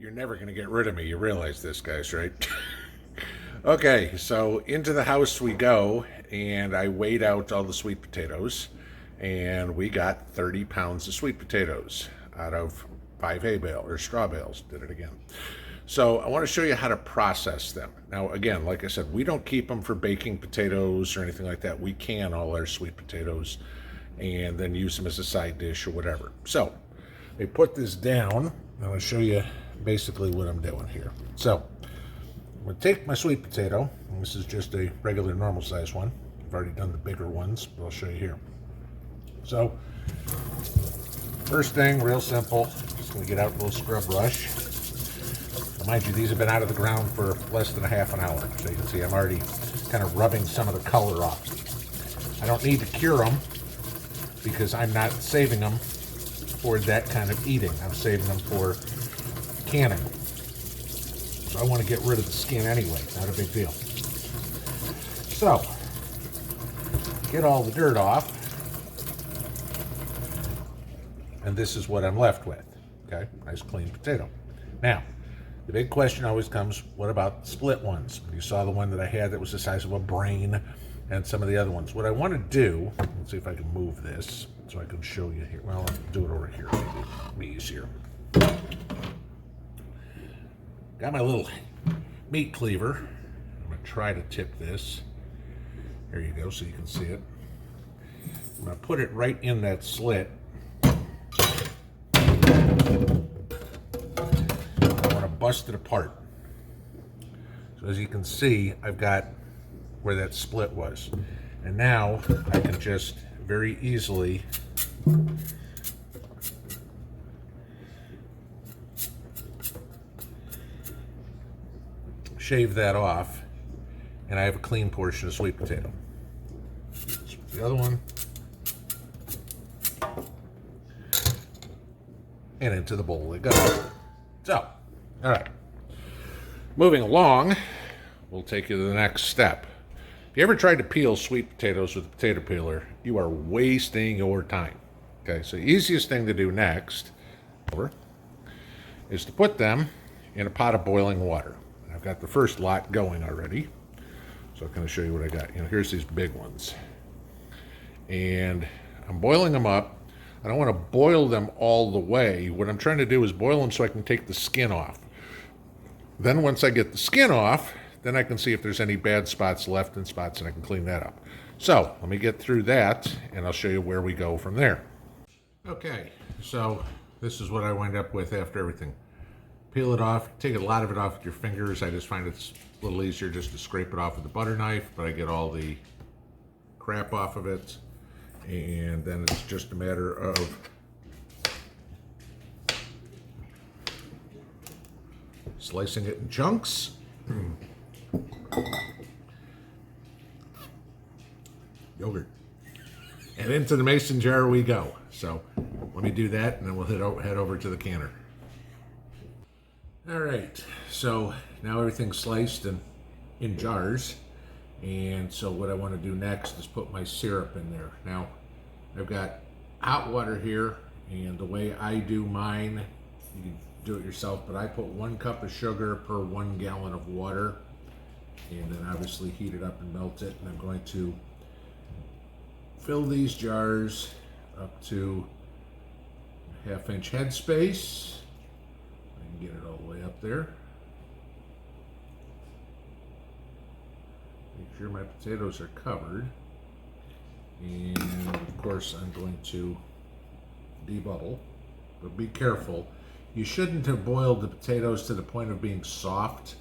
You're never going to get rid of me. You realize this, guys, right? Okay, so into the house we go, and I weighed out all the sweet potatoes, and we got 30 pounds of sweet potatoes out of 5 hay bale or straw bales. Did it again. So I want to show you how to process them. Now, again, like I said, we don't keep them for baking potatoes or anything like that. We can all our sweet potatoes and then use them as a side dish or whatever. So I put this down. I'm going to show you basically what I'm doing here. So I'm going to take my sweet potato, and this is just a regular normal size one. I've already done the bigger ones, but I'll show you here. So first thing, real simple, just going to get out a little scrub brush. Mind you, these have been out of the ground for less than a half an hour. So you can see I'm already kind of rubbing some of the color off. I don't need to cure them because I'm not saving them for that kind of eating. I'm saving them for canning. So I want to get rid of the skin anyway, not a big deal. So, get all the dirt off. And this is what I'm left with. Okay, nice clean potato. Now, the big question always comes, what about split ones? You saw the one that I had that was the size of a brain and some of the other ones. What I want to do, let's see if I can move this so I can show you here. Well, I'll do it over here, maybe it'll be easier. Got my little meat cleaver. I'm going to try to tip this. There you go, so you can see it. I'm going to put it right in that slit. Bust it apart. So as you can see, I've got where that split was. And now I can just very easily shave that off, and I have a clean portion of sweet potato. The other one, and into the bowl they go. So, all right, moving along, we'll take you to the next step. If you ever tried to peel sweet potatoes with a potato peeler, you are wasting your time. Okay, so the easiest thing to do next is to put them in a pot of boiling water. I've got the first lot going already, so I'm going to show you what I got. Here's these big ones. And I'm boiling them up. I don't want to boil them all the way. What I'm trying to do is boil them so I can take the skin off. Then once I get the skin off, then I can see if there's any bad spots left in spots and I can clean that up. So let me get through that and I'll show you where we go from there. Okay, so this is what I wind up with after everything. Peel it off, take a lot of it off with your fingers. I just find it's a little easier just to scrape it off with a butter knife, but I get all the crap off of it. And then it's just a matter of slicing it in chunks. Yogurt. And into the mason jar we go. So let me do that and then we'll head over to the canner. All right, so now everything's sliced and in jars. And so what I want to do next is put my syrup in there. Now, I've got hot water here, and the way I do mine, you can do it yourself, but I put 1 cup of sugar per 1 gallon of water, and then obviously heat it up and melt it. And I'm going to fill these jars up to a 1/2 inch headspace. I can get it all the way up there. Make sure my potatoes are covered. And of course I'm going to debubble, but be careful. You shouldn't have boiled the potatoes to the point of being soft.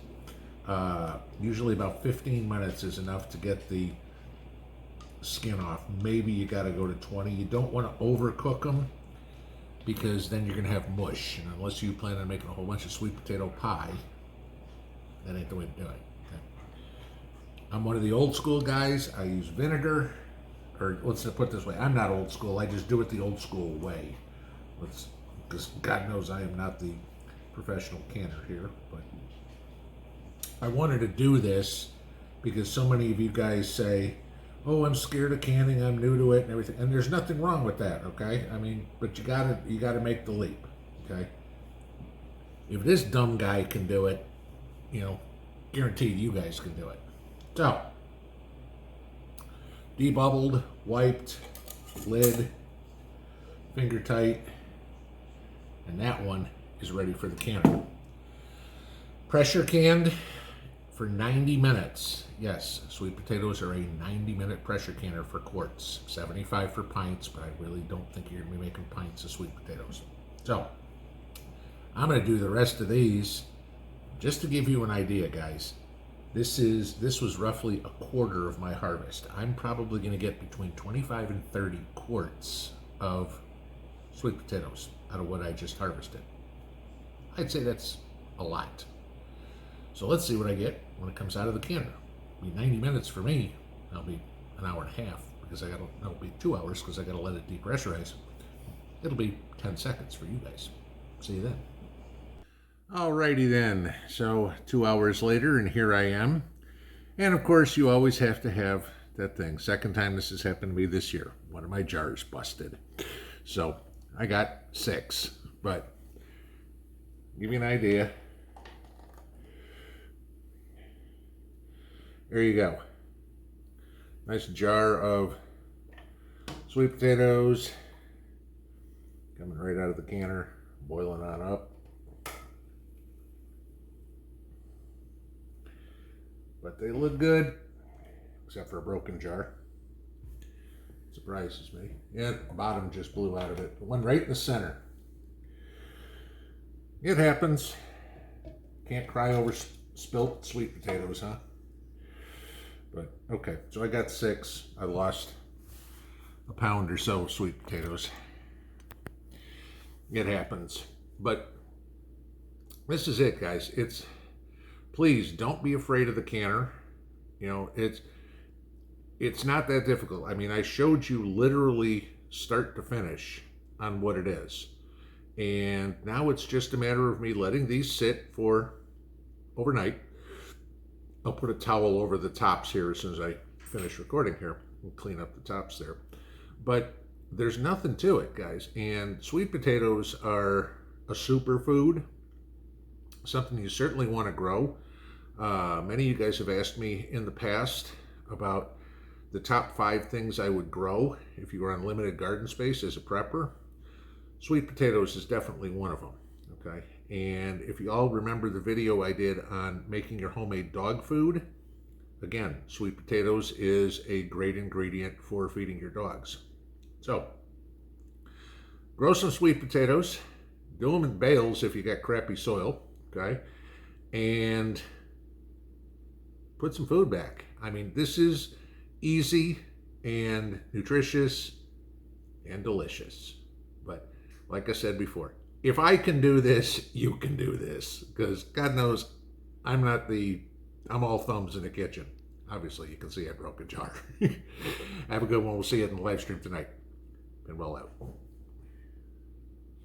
Usually about 15 minutes is enough to get the skin off. Maybe you got to go to 20. You don't want to overcook them because then you're going to have mush. And unless you plan on making a whole bunch of sweet potato pie, that ain't the way to do it. I'm one of the old school guys. I use vinegar, or let's put it this way, I'm not old school. I just do it the old school way. Because God knows I am not the professional canner here, but I wanted to do this because so many of you guys say, oh, I'm scared of canning, I'm new to it and everything. And there's nothing wrong with that, okay? I mean, but you gotta make the leap, okay? If this dumb guy can do it, you know, guaranteed you guys can do it. So, debubbled, wiped, lid, finger tight, and that one is ready for the canner. Pressure canned for 90 minutes. Yes, sweet potatoes are a 90-minute pressure canner for quarts. 75 for pints, but I really don't think you're going to be making pints of sweet potatoes. So, I'm going to do the rest of these just to give you an idea, guys. This was roughly a quarter of my harvest. I'm probably going to get between 25 and 30 quarts of sweet potatoes out of what I just harvested. I'd say that's a lot. So let's see what I get when it comes out of the canner. It'll be 90 minutes for me. That'll be an hour and a half because that'll be 2 hours because I got to let it depressurize. It'll be 10 seconds for you guys. See you then. Alrighty then. So 2 hours later, and here I am. And of course, you always have to have that thing. Second time this has happened to me this year. One of my jars busted. So I got 6, but give you an idea. There you go. Nice jar of sweet potatoes coming right out of the canner, boiling on up. But they look good, except for a broken jar. Surprises me. Yeah, the bottom just blew out of it. It went right in the center. It happens. Can't cry over spilt sweet potatoes, huh? But okay, so I got 6. I lost a pound or so of sweet potatoes. It happens. But this is it, guys. Please don't be afraid of the canner. You know, it's not that difficult. I mean, I showed you literally start to finish on what it is. And now it's just a matter of me letting these sit for overnight. I'll put a towel over the tops here as soon as I finish recording here and clean up the tops there. But there's nothing to it, guys. And sweet potatoes are a superfood, something you certainly want to grow. Many of you guys have asked me in the past about the top 5 things I would grow if you were on limited garden space as a prepper. Sweet potatoes is definitely one of them, okay? And if you all remember the video I did on making your homemade dog food, again, sweet potatoes is a great ingredient for feeding your dogs. So, grow some sweet potatoes, do them in bales if you got crappy soil, okay? And put some food back. I mean, this is easy and nutritious and delicious. But like I said before, if I can do this, you can do this. Because God knows, I'm all thumbs in the kitchen. Obviously, you can see I broke a jar. Have a good one. We'll see you in the live stream tonight. Pinball out.